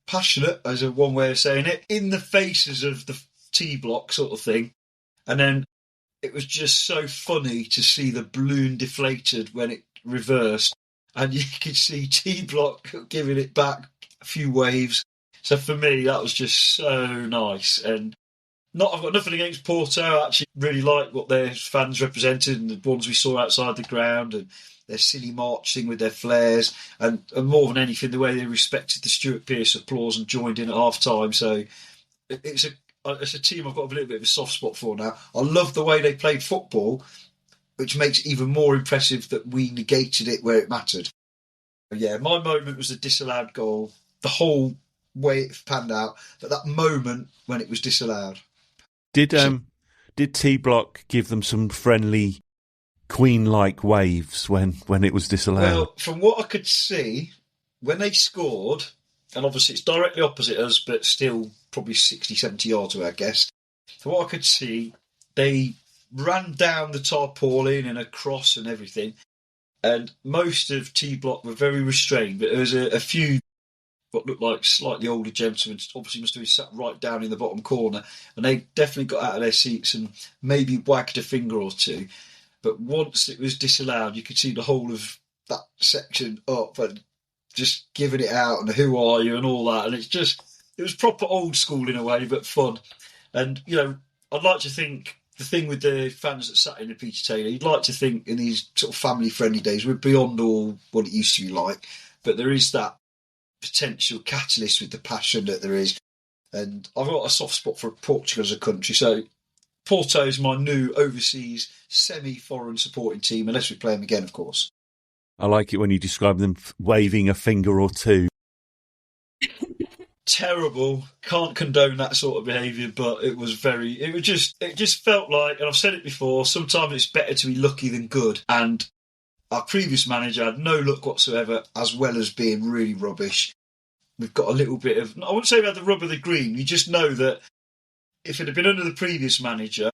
passionate, as a one way of saying it, in the faces of the T Block sort of thing. And then it was just so funny to see the balloon deflated when it reversed. And you could see T Block giving it back a few waves. So for me, that was just so nice. And I've got nothing against Porto. I actually really like what their fans represented and the ones we saw outside the ground and their silly marching with their flares, and more than anything, the way they respected the Stuart Pearce applause and joined in at half-time. So it's a team I've got a little bit of a soft spot for now. I love the way they played football, which makes it even more impressive that we negated it where it mattered. Yeah, my moment was the disallowed goal, the whole way it panned out, but that moment when it was disallowed. Did T Block give them some friendly Queen-like waves when it was disallowed? Well, from what I could see, when they scored, and obviously it's directly opposite us, but still probably 60, 70 yards away, I guess. From what I could see, they ran down the tarpaulin and across and everything, and most of T Block were very restrained, but there was a few what looked like slightly older gentlemen, obviously must have been sat right down in the bottom corner, and they definitely got out of their seats and maybe wagged a finger or two. But once it was disallowed, you could see the whole of that section up and just giving it out and who are you and all that. And it was proper old school in a way, but fun. And, I'd like to think the thing with the fans that sat in the Peter Taylor, you'd like to think in these sort of family-friendly days, we're beyond all what it used to be like. But there is that potential catalyst with the passion that there is. And I've got a soft spot for Portugal as a country, so Porto is my new overseas semi-foreign supporting team, unless we play them again, of course. I like it when you describe them waving a finger or two. Terrible. Can't condone that sort of behaviour, but it just felt like, and I've said it before, sometimes it's better to be lucky than good. And our previous manager had no luck whatsoever, as well as being really rubbish. We've got a little bit of, I wouldn't say we had the rub of the green, you just know that if it had been under the previous manager,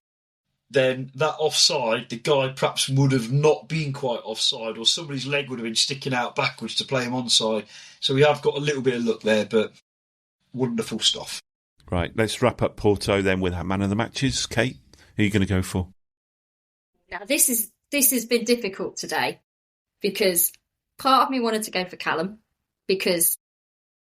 then that offside, the guy perhaps would have not been quite offside, or somebody's leg would have been sticking out backwards to play him onside. So we have got a little bit of luck there, but wonderful stuff. Right, let's wrap up Porto then with our man of the matches. Kate, who are you going to go for? Now, this has been difficult today because part of me wanted to go for Callum because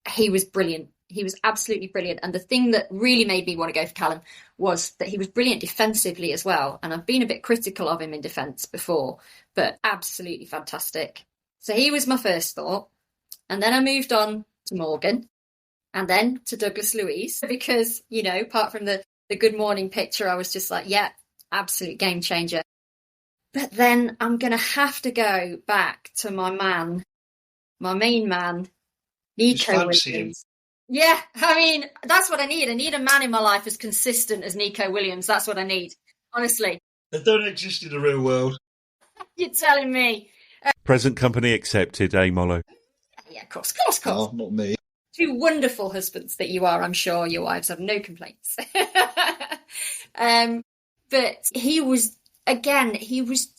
he was brilliant. He was absolutely brilliant. And the thing that really made me want to go for Callum was that he was brilliant defensively as well. And I've been a bit critical of him in defence before, but absolutely fantastic. So he was my first thought. And then I moved on to Morgan and then to Douglas Luiz because, apart from the good morning picture, I was just like, yeah, absolute game changer. But then I'm going to have to go back to my main man, Nico Williams. Yeah, that's what I need. I need a man in my life as consistent as Nico Williams. That's what I need, honestly. They don't exist in the real world. You're telling me. Present company accepted, Mollo? Yeah, of course. Oh, not me. Two wonderful husbands that you are, I'm sure. Your wives have no complaints. But he was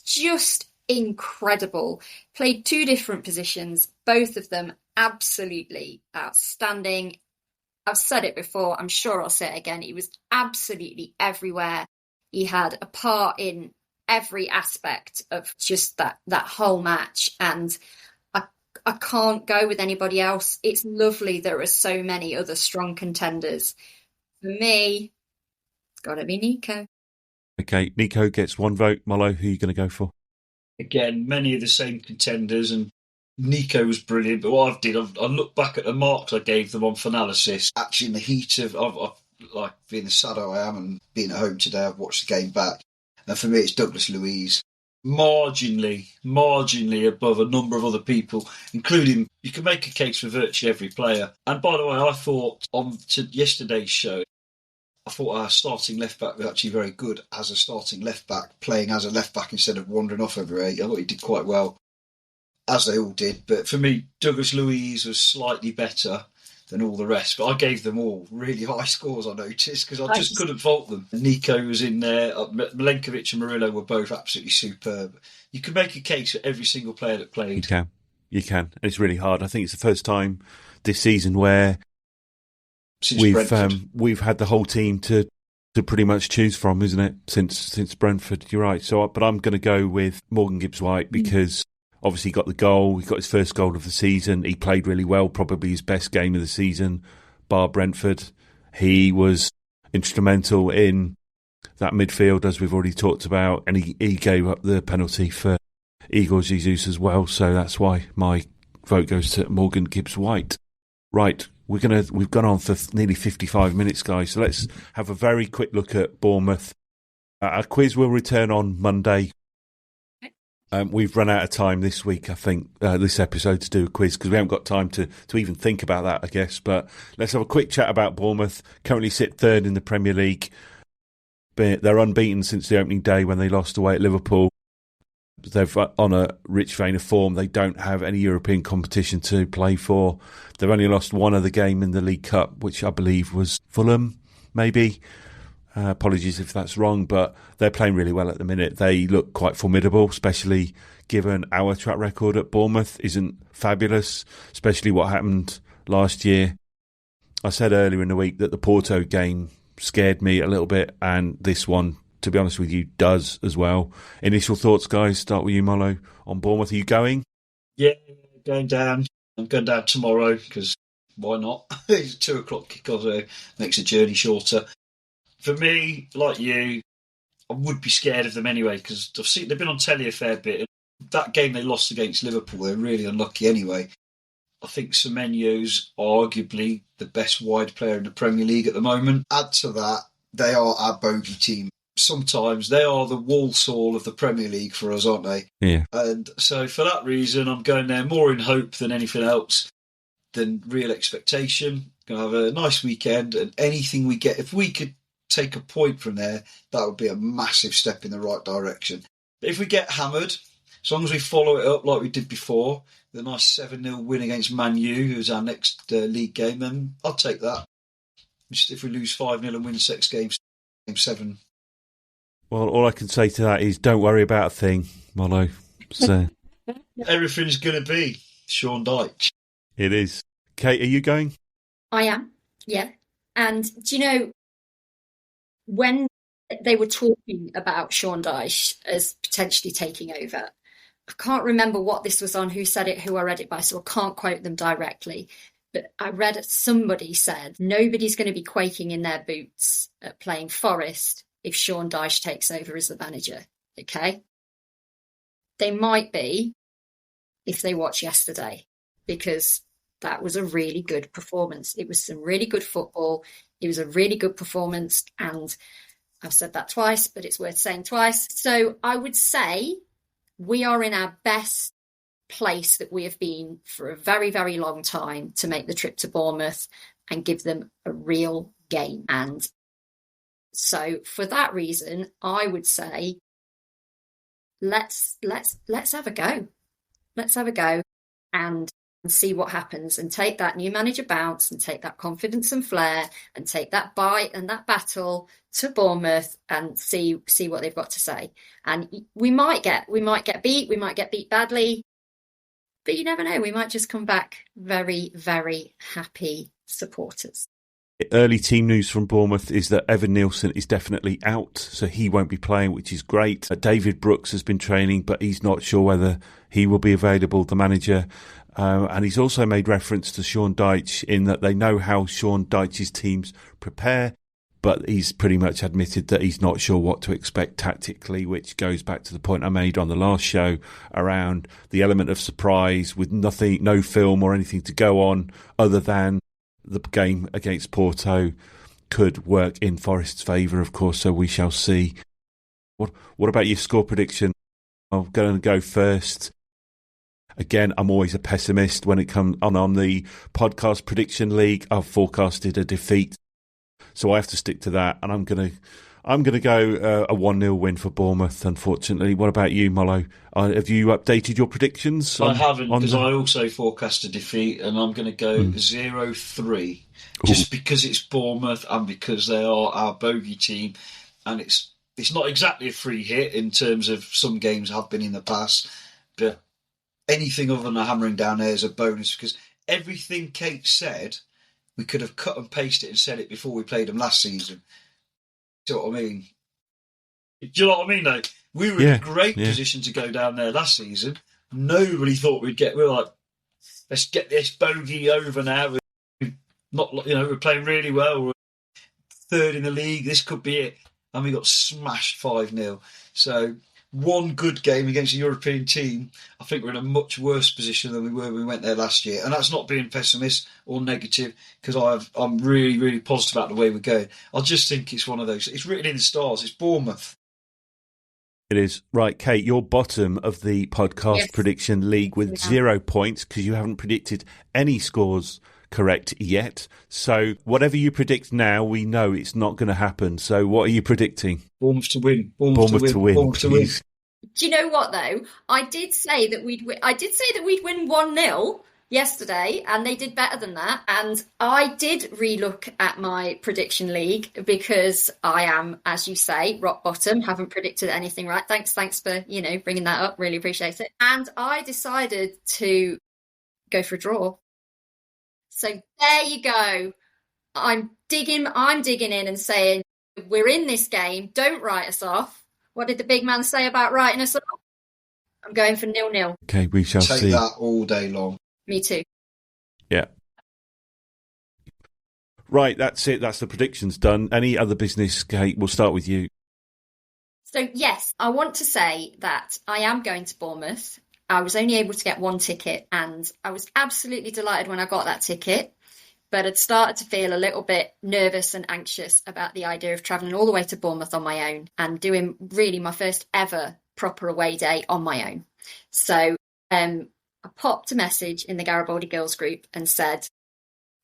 just incredible. Played two different positions, both of them absolutely outstanding. I've said it before, I'm sure I'll say it again. He was absolutely everywhere. He had a part in every aspect of just that whole match. And I can't go with anybody else. It's lovely there are so many other strong contenders. For me, it's got to be Nico. Okay, Nico gets one vote. Mollo, who are you going to go for? Again, many of the same contenders, and Nico was brilliant. But what I look back at the marks I gave them on Finalysis. Actually, in the heat of like being the sad I am and being at home today, I've watched the game back. And for me, it's Douglas Luiz. marginally above a number of other people, including, you can make a case for virtually every player. And by the way, I thought on to yesterday's show, I thought our starting left-back was actually very good as a starting left-back, playing as a left-back instead of wandering off everywhere. I thought he did quite well, as they all did. But for me, Douglas Luiz was slightly better than all the rest. But I gave them all really high scores, I noticed, because I just couldn't fault them. Nico was in there. Milenkovic and Murillo were both absolutely superb. You can make a case for every single player that played. You can. And it's really hard. I think it's the first time this season where we've had the whole team to pretty much choose from, isn't it? Since Brentford, you're right. But I'm going to go with Morgan Gibbs-White because obviously he got the goal. He got his first goal of the season. He played really well, probably his best game of the season, bar Brentford. He was instrumental in that midfield, as we've already talked about, and he gave up the penalty for Igor Jesus as well. So that's why my vote goes to Morgan Gibbs-White. Right. We've gone on for nearly 55 minutes, guys. So let's have a very quick look at Bournemouth. Our quiz will return on Monday. We've run out of time this week, I think, this episode to do a quiz because we haven't got time to even think about that, I guess. But let's have a quick chat about Bournemouth. Currently sit third in the Premier League. They're unbeaten since the opening day when they lost away at Liverpool. They've on a rich vein of form. They don't have any European competition to play for. They've only lost one other game in the League Cup, which I believe was Fulham, maybe. Apologies if that's wrong, but they're playing really well at the minute. They look quite formidable, especially given our track record at Bournemouth isn't fabulous, especially what happened last year. I said earlier in the week that the Porto game scared me a little bit, and this one, to be honest with you, does as well. Initial thoughts, guys? Start with you, Mollo, on Bournemouth. Are you going? Yeah, going down. I'm going down tomorrow because why not? It's a 2 o'clock kickoff, so makes the journey shorter. For me, like you, I would be scared of them anyway because they've been on telly a fair bit. That game they lost against Liverpool, they're really unlucky anyway. I think Semenyo's arguably the best wide player in the Premier League at the moment. Add to that, they are our bogey team. Sometimes they are the Walsall of the Premier League for us, aren't they? Yeah. And so for that reason, I'm going there more in hope than anything else, than real expectation. Going to have a nice weekend, and anything we get, if we could take a point from there, that would be a massive step in the right direction. But if we get hammered, as long as we follow it up like we did before, with a nice 7-0 win against Man U, who's our next league game, then I'll take that. Just if we lose 5-0 and win 6 games, game 7. Well, all I can say to that is don't worry about a thing, Mollo. So. Everything's going to be Sean Dyche. It is. Kate, are you going? I am, yeah. And do you know, when they were talking about Sean Dyche as potentially taking over, I can't remember what this was on, who said it, who I read it by, so I can't quote them directly. But I read somebody said nobody's going to be quaking in their boots at playing Forest if Sean Dyche takes over as the manager, okay? They might be if they watch yesterday, because that was a really good performance. It was some really good football. It was a really good performance, and I've said that twice, but it's worth saying twice. So I would say we are in our best place that we have been for a very, very long time to make the trip to Bournemouth and give them a real game. And so for that reason, I would say let's have a go. Let's have a go and see what happens, and take that new manager bounce and take that confidence and flair and take that bite and that battle to Bournemouth and see what they've got to say. And we might get beat badly, but you never know. We might just come back very, very happy supporters. Early team news from Bournemouth is that Evan Nielsen is definitely out, so he won't be playing, which is great. David Brooks has been training, but he's not sure whether he will be available, the manager. And he's also made reference to Sean Dyche in that they know how Sean Dyche's teams prepare, but he's pretty much admitted that he's not sure what to expect tactically, which goes back to the point I made on the last show around the element of surprise with no film or anything to go on other than the game against Porto could work in Forest's favour, of course, so we shall see. What about your score prediction? I'm going to go first. Again, I'm always a pessimist when it comes on the podcast prediction league. I've forecasted a defeat, so I have to stick to that. And I'm going to go a 1-0 win for Bournemouth. Unfortunately, what about you, Mollo? Have you updated your predictions? I haven't, because I also forecast a defeat, and I'm going to go 0-3, just because it's Bournemouth and because they are our bogey team, and it's not exactly a free hit in terms of some games have been in the past, but anything other than a hammering down there is a bonus, because everything Kate said, we could have cut and pasted and said it before we played them last season. Do you know what I mean? Do you know what I mean, though? We were in a great position to go down there last season. Nobody thought we were like, let's get this bogey over now. We're playing really well. We're third in the league. This could be it. And we got smashed 5-0. So one good game against a European team, I think we're in a much worse position than we were when we went there last year. And that's not being pessimist or negative, because I'm really, really positive about the way we're going. I just think it's one of those. It's written in the stars. It's Bournemouth. It is. Right, Kate, you're bottom of the podcast prediction league with 0 points because you haven't predicted any scores correct yet. So whatever you predict now, we know it's not going to happen. So what are you predicting? Bournemouth to win. Bournemouth to win. Do you know what, though? I did say that we'd win 1-0 yesterday, and they did better than that. And I did relook at my prediction league, because I am, as you say, rock bottom, haven't predicted anything right. Thanks for, bringing that up. Really appreciate it. And I decided to go for a draw. So there you go. I'm digging in and saying, we're in this game. Don't write us off. What did the big man say about writing us off? I'm going for 0-0. Okay, we shall see. Take that all day long. Me too. Yeah. Right, that's it. That's the predictions done. Any other business, Kate? We'll start with you. So, yes, I want to say that I am going to Bournemouth. I was only able to get one ticket, and I was absolutely delighted when I got that ticket. But I'd started to feel a little bit nervous and anxious about the idea of travelling all the way to Bournemouth on my own and doing really my first ever proper away day on my own. So I popped a message in the Garibaldi Girls group and said,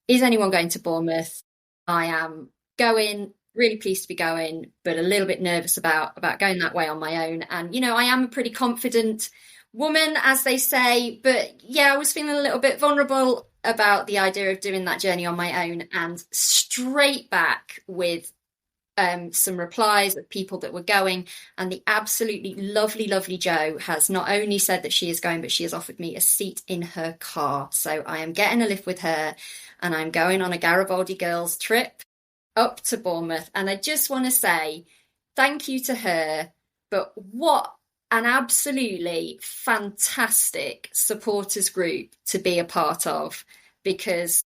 is anyone going to Bournemouth? I am going, really pleased to be going, but a little bit nervous about going that way on my own. And, I am a pretty confident woman, as they say, but yeah, I was feeling a little bit vulnerable about the idea of doing that journey on my own, and straight back with some replies of people that were going. And the absolutely lovely Jo has not only said that she is going, but she has offered me a seat in her car. So I am getting a lift with her, and I'm going on a Garibaldi Girls trip up to Bournemouth. And I just want to say thank you to her, but what an absolutely fantastic supporters group to be a part of, because,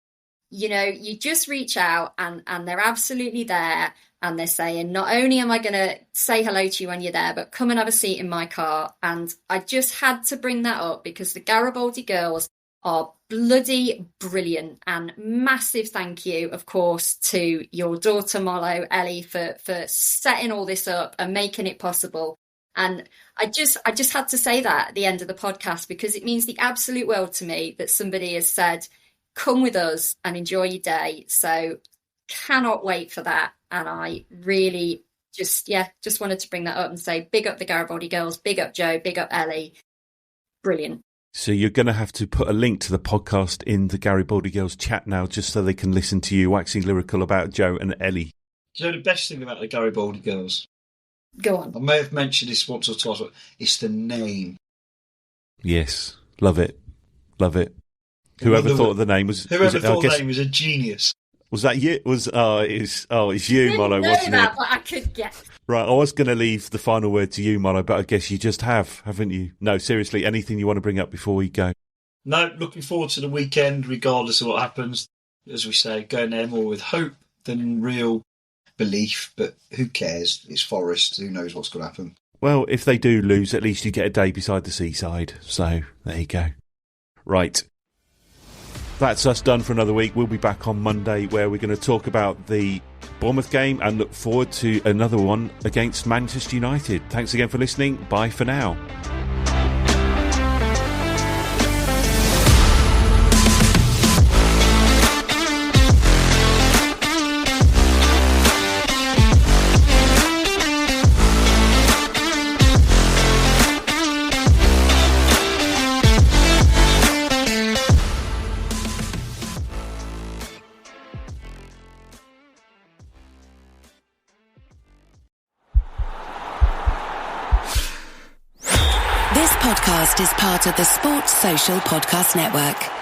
you just reach out and they're absolutely there, and they're saying, not only am I going to say hello to you when you're there, but come and have a seat in my car. And I just had to bring that up because the Garibaldi Girls are bloody brilliant, and massive thank you, of course, to your daughter Mollo, Ellie, for setting all this up and making it possible. And I just had to say that at the end of the podcast, because it means the absolute world to me that somebody has said, come with us and enjoy your day. So cannot wait for that. And I really just wanted to bring that up and say, big up the Garibaldi Girls, big up Jo, big up Ellie. Brilliant. So you're going to have to put a link to the podcast in the Garibaldi Girls chat now, just so they can listen to you waxing lyrical about Jo and Ellie. Do you know the best thing about the Garibaldi Girls? Go on. I may have mentioned this once or twice, but it's the name. Yes, love it. Whoever thought of the name was... Whoever thought the name was a genius. Was that you? It's you, Mollo, wasn't it? But I could guess. Right, I was going to leave the final word to you, Mollo, but I guess you just have, haven't you? No, seriously, anything you want to bring up before we go? No, looking forward to the weekend, regardless of what happens. As we say, going there more with hope than real belief, but who cares? It's Forest. Who knows what's going to happen? Well, if they do lose, at least you get a day beside the seaside. So, there you go. Right. That's us done for another week. We'll be back on Monday, where we're going to talk about the Bournemouth game and look forward to another one against Manchester United. Thanks again for listening. Bye for now. This podcast is part of the Sports Social Podcast Network.